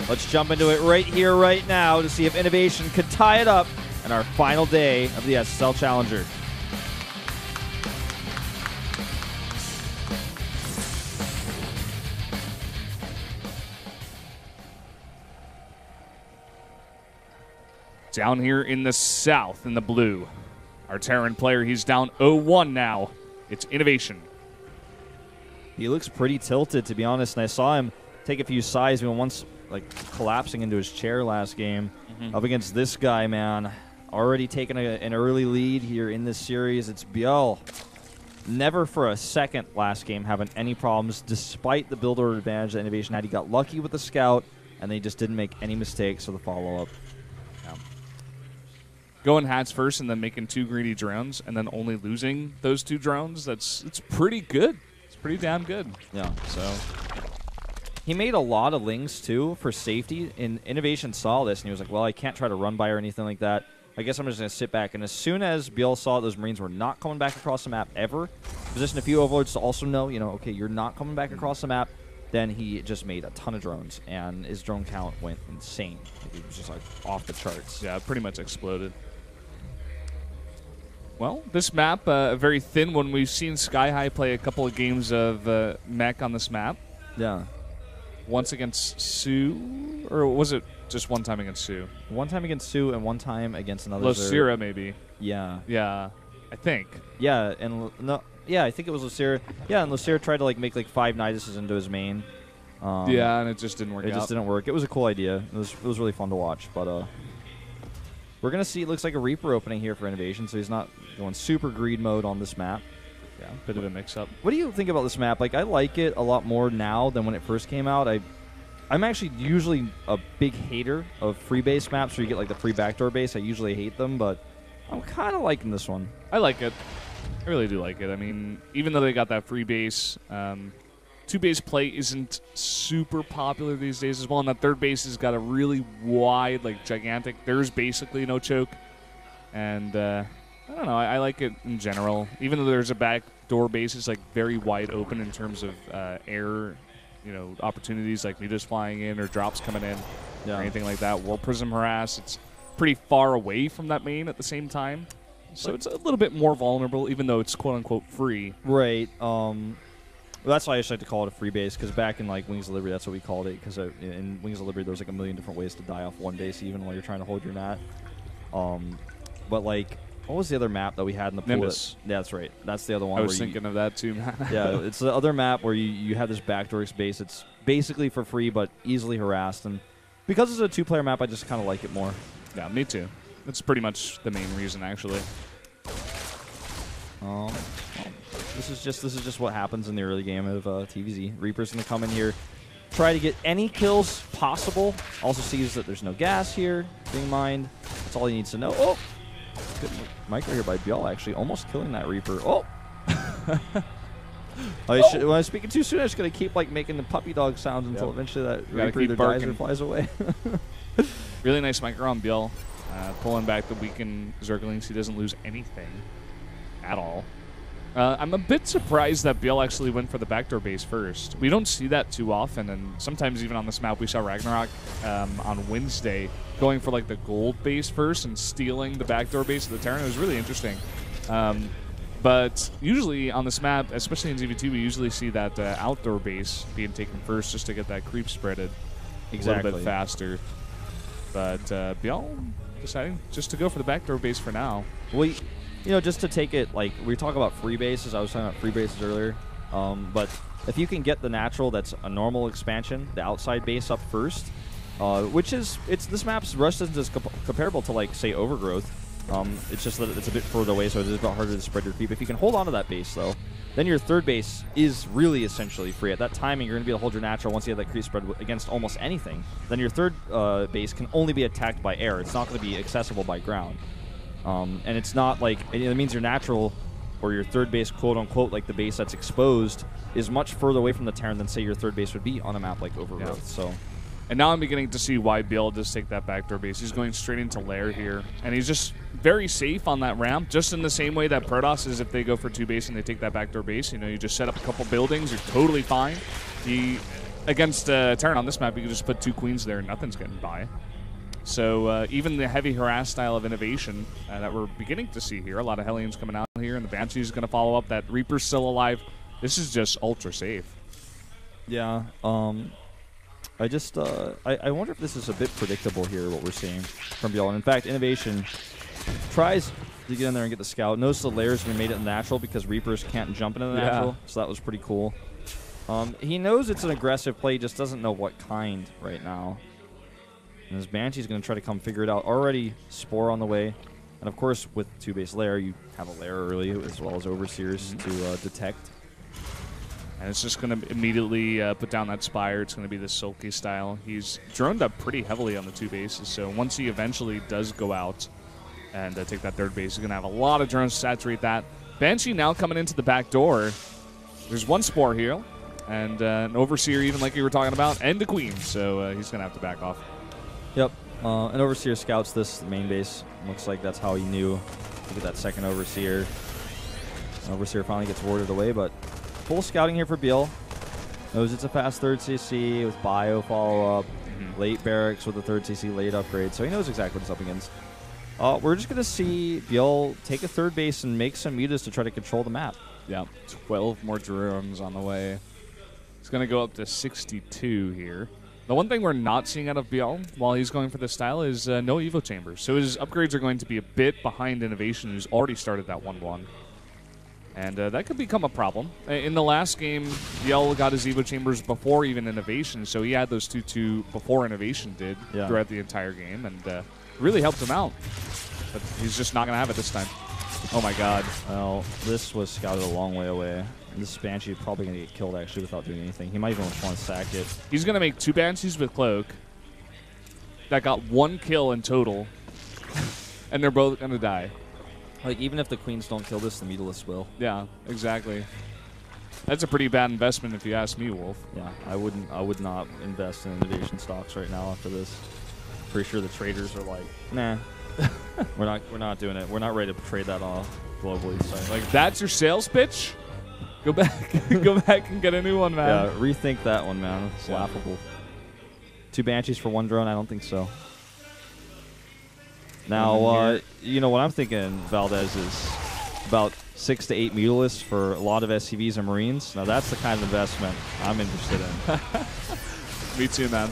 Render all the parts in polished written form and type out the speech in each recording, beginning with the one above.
Let's jump into it right here, right now to see if INnoVation could tie it up in our final day of the SSL Challenger. Down here in the south, in the blue, our Terran player, he's down 0-1 now. It's INnoVation. He looks pretty tilted, to be honest, and I saw him take a few sides, even once like collapsing into his chair last game. Up against this guy, man. Already taking an early lead here in this series. It's ByuL. Never for a second last game having any problems, despite the build order advantage that INnoVation had. He got lucky with the scout, and they just didn't make any mistakes for the follow-up. Going hats first and then making 2 greedy drones and then only losing those 2 drones, it's pretty good. It's pretty damn good. Yeah. So he made a lot of lings, too, for safety. And INnoVation saw this, and he was like, well, I can't try to run by or anything like that. I guess I'm just going to sit back. And as soon as ByuL saw those Marines were not coming back across the map ever, positioned a few overlords to also know, okay, you're not coming back across the map, then he just made a ton of drones, and his drone count went insane. It was just, like, off the charts. Yeah, it pretty much exploded. Well, this map, a very thin one. We've seen Sky High play a couple of games of mech on this map. Yeah. Once against Sue, or was it just one time against Sue? One time against Sue and one time against another. Losira, maybe. Yeah. Yeah, I think. Yeah, and no, yeah, I think it was Losira. Yeah, and Losira tried to make 5 Niduses into his main. Yeah, and it just didn't work. It just didn't work. It was a cool idea. It was really fun to watch, but we're gonna see. It looks like a Reaper opening here for INnoVation, so he's not going super greed mode on this map. Yeah, bit of a mix-up. What do you think about this map? I like it a lot more now than when it first came out. I'm actually usually a big hater of free base maps where you get the free backdoor base. I usually hate them, but I'm kind of liking this one. I like it. I really do like it. I mean, even though they got that free base, 2-base play isn't super popular these days as well, and that 3rd base has got a really wide, gigantic. There's basically no choke, and I don't know. I like it in general. Even though there's a backdoor base, it's very wide open in terms of air, opportunities like Nidus flying in or drops coming in or anything like that. War Prism harass. It's pretty far away from that main at the same time, so it's a little bit more vulnerable, even though it's quote unquote free. Right. Well, that's why I just like to call it a free base, because back in Wings of Liberty, that's what we called it. Because in Wings of Liberty, there's a million different ways to die off one base, even while you're trying to hold your nat. But what was the other map that we had in the pool? Nimbus. Yeah, that's right. That's the other one. I was thinking of that too. Yeah, it's the other map where you have this backdoor base. It's basically for free, but easily harassed. And because it's a 2-player map, I just kind of like it more. Yeah, me too. That's pretty much the main reason, actually. This is just what happens in the early game of TVZ. Reaper's gonna come in here, try to get any kills possible. Also sees that there's no gas here. Being in mind, that's all he needs to know. Oh, good micro here by ByuL, actually, almost killing that Reaper. Oh. When I was speaking too soon, I was gonna keep making the puppy dog sounds until eventually that Reaper either dies or flies away. Really nice micro on ByuL, pulling back the weakened Zerglings. He doesn't lose anything at all. I'm a bit surprised that ByuL actually went for the backdoor base first. We don't see that too often, and sometimes even on this map we saw Ragnarok on Wednesday going for the gold base first and stealing the backdoor base of the Terran. It was really interesting. But usually on this map, especially in ZV2, we usually see that outdoor base being taken first just to get that creep spreaded a little bit faster. But ByuL deciding just to go for the backdoor base for now. Well, just to take it, we talk about free bases. I was talking about free bases earlier. But if you can get the natural that's a normal expansion, the outside base up first, which is, this map's rush distance is comparable to, say, Overgrowth. It's just that it's a bit further away, so it is a bit harder to spread your creep. If you can hold on to that base, though, then your 3rd base is really essentially free. At that timing, you're going to be able to hold your natural once you have that creep spread against almost anything. Then your 3rd base can only be attacked by air. It's not going to be accessible by ground. And it's not it means your natural or your 3rd base, quote-unquote, the base that's exposed, is much further away from the Terran than, say, your 3rd base would be on a map like Overgrowth. Yeah. So And now I'm beginning to see why ByuL does take that backdoor base. He's going straight into Lair here. And he's just very safe on that ramp, just in the same way that Protoss is if they go for 2 base and they take that backdoor base. You know, you just set up a couple buildings, you're totally fine. He against Terran on this map, you can just put 2 queens there and nothing's getting by. So even the heavy harass style of INnoVation that we're beginning to see here, a lot of Hellions coming out here, and the Banshee's going to follow up. That Reaper's still alive. This is just ultra safe. Yeah. I just I wonder if this is a bit predictable here, what we're seeing from ByuL. And in fact, INnoVation tries to get in there and get the scout. Notice the layers we made it natural because Reapers can't jump into the natural, so that was pretty cool. He knows it's an aggressive play, just doesn't know what kind right now. And his Banshee's going to try to come figure it out. Already Spore on the way. And of course, with 2-base lair, you have a lair early as well as Overseers to detect. And it's just going to immediately put down that Spire. It's going to be the Sulky style. He's droned up pretty heavily on the 2 bases, so once he eventually does go out and take that 3rd base, he's going to have a lot of drones to saturate that. Banshee now coming into the back door. There's 1 Spore here, and an Overseer even like you were talking about, and a Queen, so he's going to have to back off. Yep. An Overseer scouts this main base. Looks like that's how he knew to get that 2nd Overseer. Overseer finally gets warded away, but full scouting here for ByuL. Knows it's a fast 3rd CC with bio follow-up, late barracks with a 3rd CC, late upgrade, so he knows exactly what he's up against. We're just going to see ByuL take a 3rd base and make some mutas to try to control the map. Yeah, 12 more drones on the way. It's going to go up to 62 here. The one thing we're not seeing out of ByuL while he's going for this style is no Evo Chambers. So his upgrades are going to be a bit behind INnoVation, who's already started that 1-1. And that could become a problem. In the last game, ByuL got his Evo Chambers before even INnoVation, so he had those 2-2 before INnoVation did throughout the entire game, and really helped him out. But he's just not going to have it this time. Oh my god. Well, this was scouted a long way away. This Banshee is probably going to get killed, actually, without doing anything. He might even want to sack it. He's going to make 2 Banshees with Cloak that got 1 kill in total, and they're both going to die. Like, even if the Queens don't kill this, the Mutalists will. Yeah, exactly. That's a pretty bad investment if you ask me, Wolf. Yeah, I would not invest in INnoVation stocks right now after this. Pretty sure the traders are like, nah, we're not doing it. We're not ready to trade that off globally. So. Like, that's your sales pitch? Go back, go back and get a new one, man. Yeah, rethink that one, man. It's laughable. 2 Banshees for 1 drone? I don't think so. Now, you know what I'm thinking, Valdez, is about 6 to 8 Mutalists for a lot of SCVs and Marines. Now, that's the kind of investment I'm interested in. Me too, man.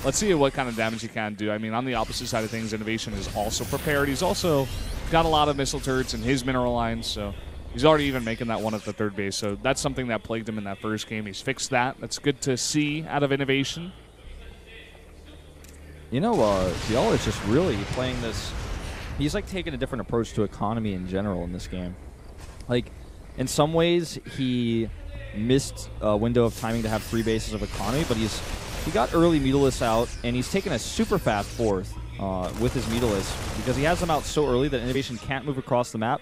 Let's see what kind of damage he can do. I mean, on the opposite side of things, INnoVation is also prepared. He's also got a lot of missile turrets in his mineral lines, so he's already even making that one at the 3rd base. So that's something that plagued him in that first game. He's fixed that. That's good to see out of INnoVation. You know, ByuL is just really playing this. He's like taking a different approach to economy in general in this game. Like, in some ways, he missed a window of timing to have 3 bases of economy, but he got early Mutalists out, and he's taken a super fast 4th with his Mutalists because he has them out so early that INnoVation can't move across the map.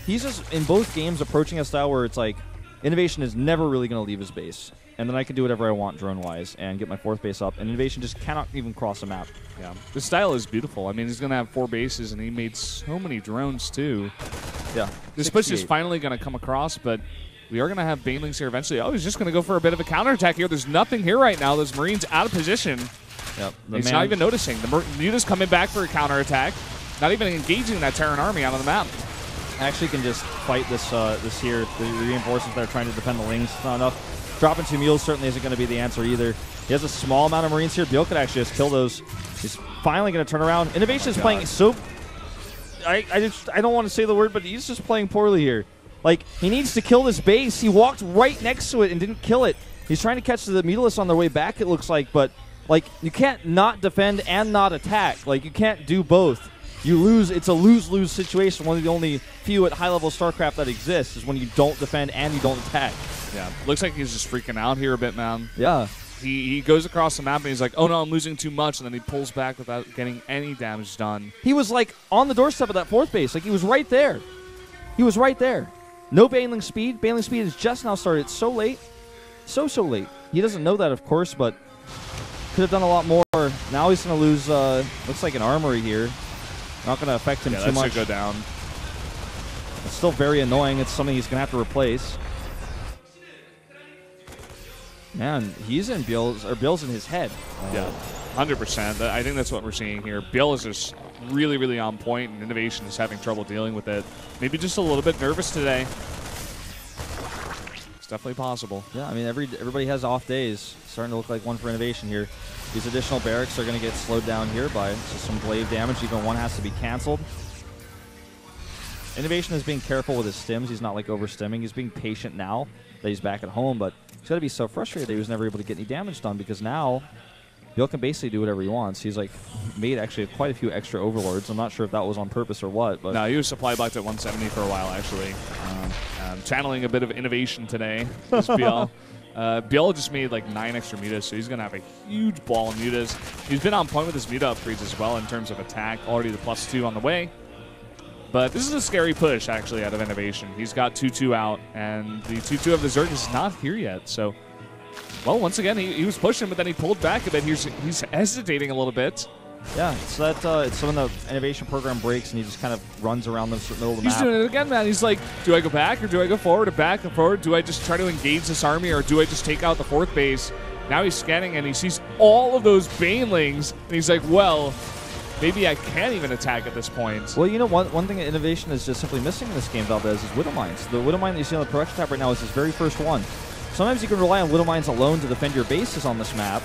He's just, in both games, approaching a style where it's like, INnoVation is never really going to leave his base. And then I can do whatever I want drone-wise and get my 4th base up. And INnoVation just cannot even cross the map. Yeah, the style is beautiful. I mean, he's going to have 4 bases, and he made so many drones, too. Yeah. This push is finally going to come across, but we are going to have Banelings here eventually. Oh, he's just going to go for a bit of a counterattack here. There's nothing here right now. Those Marines out of position. Yep. He's not even noticing. The Muta's coming back for a counterattack. Not even engaging that Terran army out on the map. Actually can just fight this here. The reinforcements that are trying to defend the Lings. It's not enough. Dropping 2 mules certainly isn't going to be the answer either. He has a small amount of Marines here. ByuL could actually just kill those. He's finally going to turn around. INnoVation is playing so... I don't want to say the word, but he's just playing poorly here. Like, he needs to kill this base. He walked right next to it and didn't kill it. He's trying to catch the Mutalists on their way back, it looks like, but, like, you can't not defend and not attack. Like, you can't do both. You lose. It's a lose-lose situation. One of the only few at high-level StarCraft that exists is when you don't defend and you don't attack. Yeah, looks like he's just freaking out here a bit, man. Yeah. He goes across the map and he's like, oh no, I'm losing too much, and then he pulls back without getting any damage done. He was like on the doorstep of that 4th base. Like, he was right there. He was right there. No Baneling speed. Baneling speed has just now started. It's so late. So late. He doesn't know that, of course, but could have done a lot more. Now he's going to lose, looks like an armory here. Not going to affect him too much. That should go down. It's still very annoying. It's something he's going to have to replace. Man, he's in ByuL's in his head. Yeah, 100%. I think that's what we're seeing here. ByuL is just really, really on point, and INnoVation is having trouble dealing with it. Maybe just a little bit nervous today. It's definitely possible. Yeah, I mean, everybody has off days. Starting to look like one for INnoVation here. These additional barracks are going to get slowed down here by just some glaive damage. Even one has to be canceled. INnoVation is being careful with his stims. He's not like overstimming. He's being patient now that he's back at home, but he's got to be so frustrated that he was never able to get any damage done because now ByuL can basically do whatever he wants. He's like made actually quite a few extra overlords. I'm not sure if that was on purpose or what. But no, he was supply blocked at 170 for a while actually. Channeling a bit of INnoVation today. This ByuL. ByuL just made like 9 extra mutas, so he's going to have a huge ball of mutas. He's been on point with his muta upgrades as well in terms of attack. Already the +2 on the way. But this is a scary push, actually, out of INnoVation. He's got 2-2 out, and the 2-2 of the Zerg is not here yet. So, well, once again, he was pushing, but then he pulled back a bit. He's hesitating a little bit. Yeah, so that it's when the INnoVation program breaks and he just kind of runs around the middle of the map. He's doing it again, man. He's like, do I go back or do I go forward or back and forward? Do I just try to engage this army or do I just take out the 4th base? Now he's scanning and he sees all of those banelings, and he's like, well, maybe I can't even attack at this point. Well, you know, one thing that INnoVation is just simply missing in this game, Valdez, is Widow Mines. The Widow Mine that you see on the production tab right now is his very first one. Sometimes you can rely on Widow Mines alone to defend your bases on this map,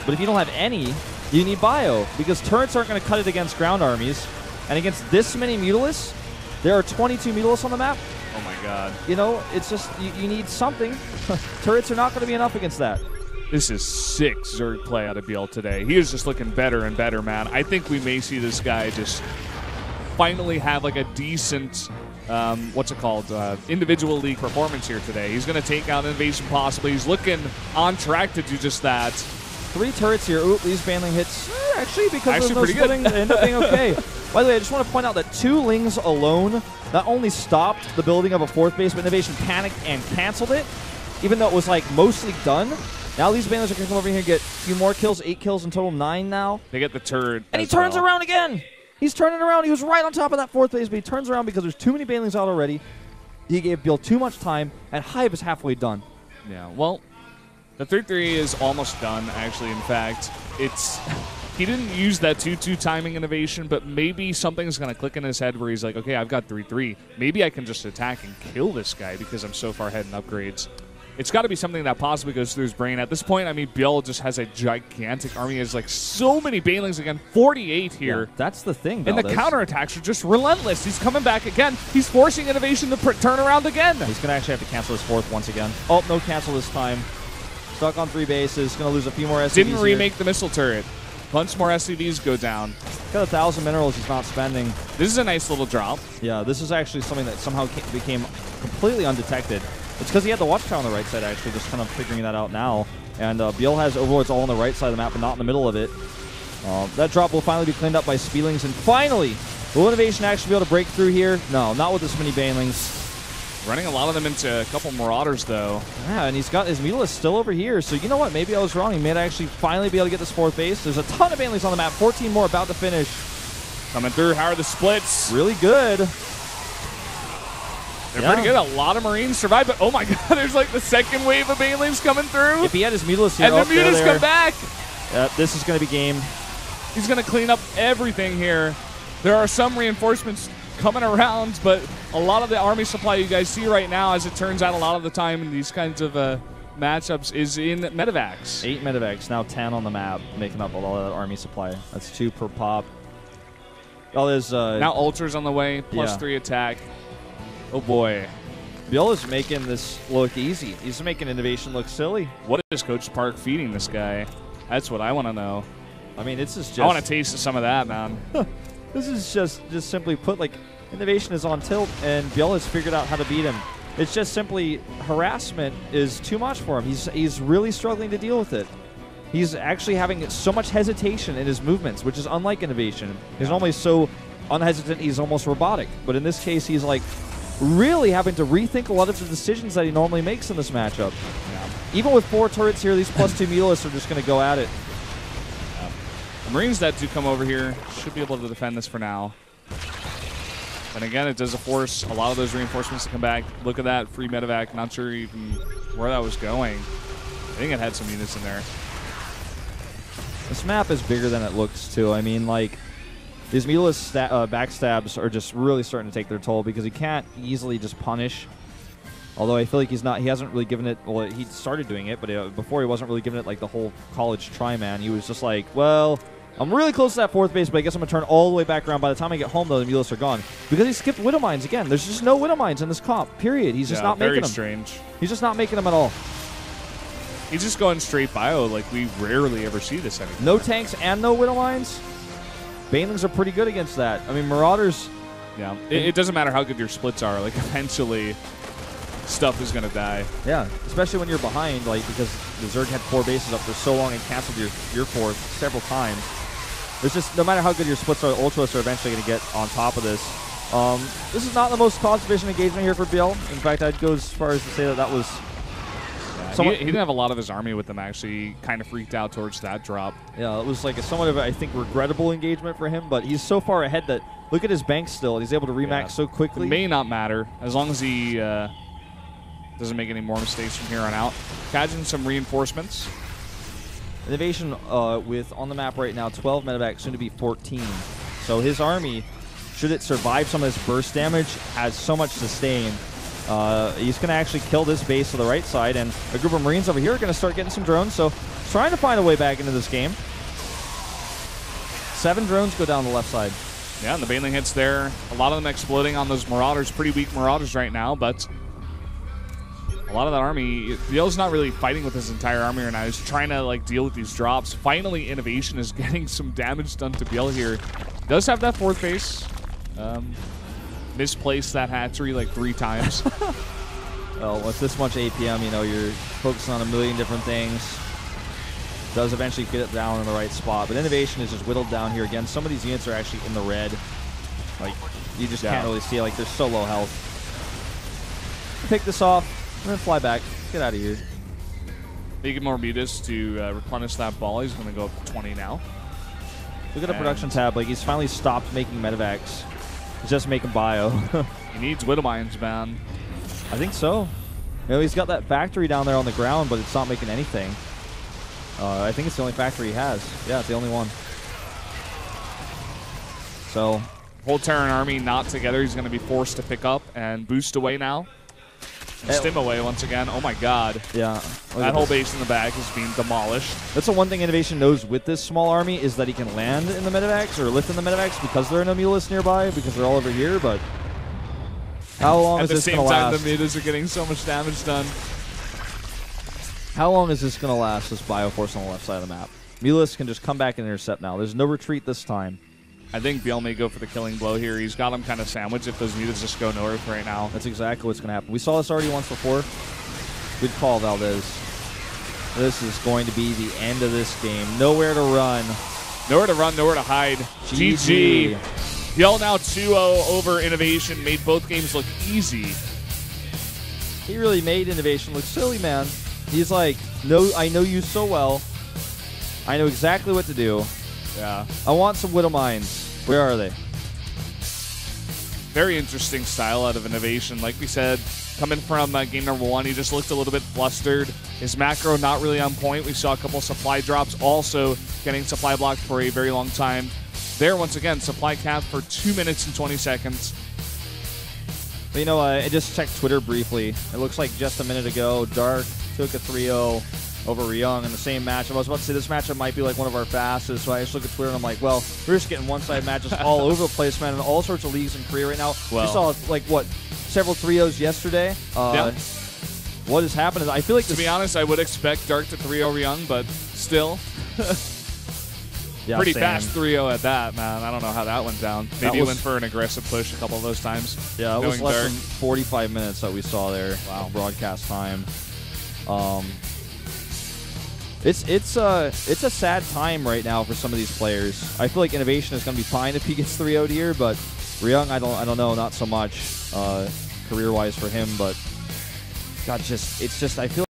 but if you don't have any, you need Bio, because turrets aren't going to cut it against ground armies. And against this many Mutalisks, there are 22 Mutalisks on the map. Oh my god. You know, it's just, you need something. Turrets are not going to be enough against that. This is sick Zerg play out of ByuL today. He is just looking better and better, man. I think we may see this guy just finally have like a decent, what's it called, individual league performance here today. He's going to take out INnoVation possibly. He's looking on track to do just that. 3 turrets here. Ooh, these baneling hits, actually, because of those pretty splitting, they end up being okay. By the way, I just want to point out that 2 Lings alone not only stopped the building of a 4th base, but INnoVation panicked and canceled it, even though it was like mostly done. Now these banelings are going to come over here and get a few more kills, 8 kills in total, 9 now. They get the turret. And he turns around again. He's turning around. He was right on top of that 4th base, but he turns around because there's too many banelings out already. He gave ByuL too much time, and Hive is halfway done. Yeah, well, the 3-3 is almost done, actually. In fact, he didn't use that 2-2 timing INnoVation, but maybe something's going to click in his head where he's like, okay, I've got 3-3. Maybe I can just attack and kill this guy because I'm so far ahead in upgrades. It's got to be something that possibly goes through his brain. At this point, I mean, ByuL just has a gigantic army. He has like so many banelings again, 48 here. Yeah, that's the thing, Valdez. And the counterattacks are just relentless. He's coming back again. He's forcing INnoVation to turn around again. He's going to actually have to cancel his 4th once again. Oh, no cancel this time. Stuck on 3 bases. Going to lose a few more SCVs. Didn't remake the missile turret. Bunch more SCVs go down. Got 1,000 minerals he's not spending. This is a nice little drop. Yeah, this is actually something that somehow became completely undetected. It's because he had the watchtower on the right side, actually, just kind of figuring that out now. And ByuL has overlords all on the right side of the map, but not in the middle of it. That drop will finally be cleaned up by Speedlings, and finally, will INnoVation actually be able to break through here? No, not with this many banelings. Running a lot of them into a couple Marauders, though. Yeah, and he's got his Mutalisks still over here, so you know what? Maybe I was wrong. He may actually finally be able to get this 4th base. There's a ton of banelings on the map. 14 more about to finish. Coming through. How are the splits? Really good. They're pretty good. A lot of Marines survive, but oh my god, there's like the 2nd wave of banelings coming through. If he had his Mutalisks here, and the Mutas come back. This is going to be game. He's going to clean up everything here. There are some reinforcements coming around, but a lot of the army supply you guys see right now, as it turns out a lot of the time in these kinds of matchups, is in medevacs. 8 medevacs, now 10 on the map, making up a lot of that army supply. That's 2 per pop. Oh, there's now Ultra's on the way, +3 attack. Oh boy. ByuL is making this look easy. He's making INnoVation look silly. What is Coach Park feeding this guy? That's what I want to know. I mean, this is just... I want to taste some of that, man. This is just simply put, like, INnoVation is on tilt, and ByuL has figured out how to beat him. It's just simply harassment is too much for him. He's really struggling to deal with it. He's actually having so much hesitation in his movements, which is unlike INnoVation. He's normally so unhesitant, he's almost robotic. But in this case, he's like really having to rethink a lot of the decisions that he normally makes in this matchup. Yeah. Even with 4 turrets here, these +2 Mutalisks are just going to go at it. Yeah. The Marines that do come over here should be able to defend this for now. And again, it does force a lot of those reinforcements to come back. Look at that free medevac. Not sure even where that was going. think it had some units in there. This map is bigger than it looks, too. I mean, like, these meatless backstabs are just really starting to take their toll because he can't easily just punish. Although I feel like he hasn't really given it, well, he started doing it, but before he wasn't really giving it like the whole college try, man. He was just like, well, I'm really close to that 4th base, but I guess I'm going to turn all the way back around. By the time I get home, though, the Mulists are gone. Because he skipped Widow Mines again. There's just no Widow Mines in this comp, period. He's just not making them. Very strange. He's just not making them at all. He's just going straight bio. Like, we rarely ever see this anymore. No tanks and no Widow Mines? Banelings are pretty good against that. I mean, Marauders... Yeah. It doesn't matter how good your splits are. Like, eventually... stuff is going to die. Yeah, especially when you're behind, like, because the Zerg had 4 bases up for so long and canceled your 4th several times. There's just, no matter how good your splits are, Ultras are eventually going to get on top of this. This is not the most cost-efficient engagement here for ByuL. In fact, I'd go as far as to say that that was... Yeah, he didn't have a lot of his army with him, actually. He kind of freaked out towards that drop. Yeah, it was like a somewhat of, I think, regrettable engagement for him, but he's so far ahead that, look at his bank still, and he's able to remax so quickly. It may not matter, as long as he... doesn't make any more mistakes from here on out. Catching some reinforcements. INnoVation with, on the map right now, 12 medevacs, soon to be 14. So his army, should it survive some of this burst damage, has so much sustain. He's going to actually kill this base to the right side, and a group of Marines over here are going to start getting some drones, so trying to find a way back into this game. 7 drones go down the left side. Yeah, and the Baneling hits there. A lot of them exploding on those Marauders. Pretty weak Marauders right now, but... a lot of that army, ByuL's not really fighting with his entire army right now. He's trying to like deal with these drops. Finally, INnoVation is getting some damage done to ByuL here. Does have that 4th base. Misplaced that hatchery like 3 times. Well, with this much APM, you know, you're focusing on a million different things. Does eventually get it down in the right spot, but INnoVation is just whittled down here again. Some of these units are actually in the red. Like, you just can't really see it. Like, they're so low health. Pick this off. And then fly back. Get out of here. Making more mutas to replenish that ball. He's going to go up to 20 now. Look at the production tab. Like, he's finally stopped making medevacs. He's just making bio. He needs Widow Mines, man. I think so. You know, he's got that factory down there on the ground, but it's not making anything. I think it's the only factory he has. Yeah, it's the only one. So, whole Terran army not together. He's going to be forced to pick up and boost away now. And stim away once again. Oh my god. Yeah. That whole base in the back is being demolished. That's the one thing INnoVation knows with this small army is that he can land in the medevacs or lift in the medevacs because there are no mulists nearby, because they're all over here, but how long is this going to last? At the same time, the mutas are getting so much damage done. How long is this going to last, this bioforce on the left side of the map? Mulists can just come back and intercept now. There's no retreat this time. I think ByuL may go for the killing blow here. He's got him kind of sandwiched if those mutas just go north right now. That's exactly what's going to happen. We saw this already once before. Good call, Valdez. This is going to be the end of this game. Nowhere to run. Nowhere to run, nowhere to hide. GG. ByuL now 2-0 over INnoVation. Made both games look easy. He really made INnoVation look silly, man. He's like, no, I know you so well. I know exactly what to do. Yeah. I want some Widow Mines. Where are they? Very interesting style out of INnoVation. Like we said, coming from game number 1, he just looked a little bit flustered. His macro not really on point. We saw a couple supply drops. Also getting supply blocked for a very long time. There, once again, supply capped for 2 minutes and 20 seconds. But, you know, I just checked Twitter briefly. It looks like just a minute ago, Dark took a 3-0 over Ryung in the same matchup. I was about to say this matchup might be like one of our fastest, so I just look at Twitter and I'm like, well, we're just getting one-side matches all over the place, man, in all sorts of leagues in Korea right now. Well, we saw, like, what, several 3-0s yesterday? Yeah. What has happened is I feel like to be honest, I would expect Dark to 3-0 Ryung, but still. Yeah, pretty same. Fast 3-0 at that, man. I don't know how that went down. Maybe he went for an aggressive push a couple of those times. Yeah, it was less than 45 minutes that we saw there. Wow. Broadcast time. It's a sad time right now for some of these players. I feel like INnoVation is going to be fine if he gets 3-0'd here, but Ryung, I don't know, not so much career-wise for him. But God, it's just I feel.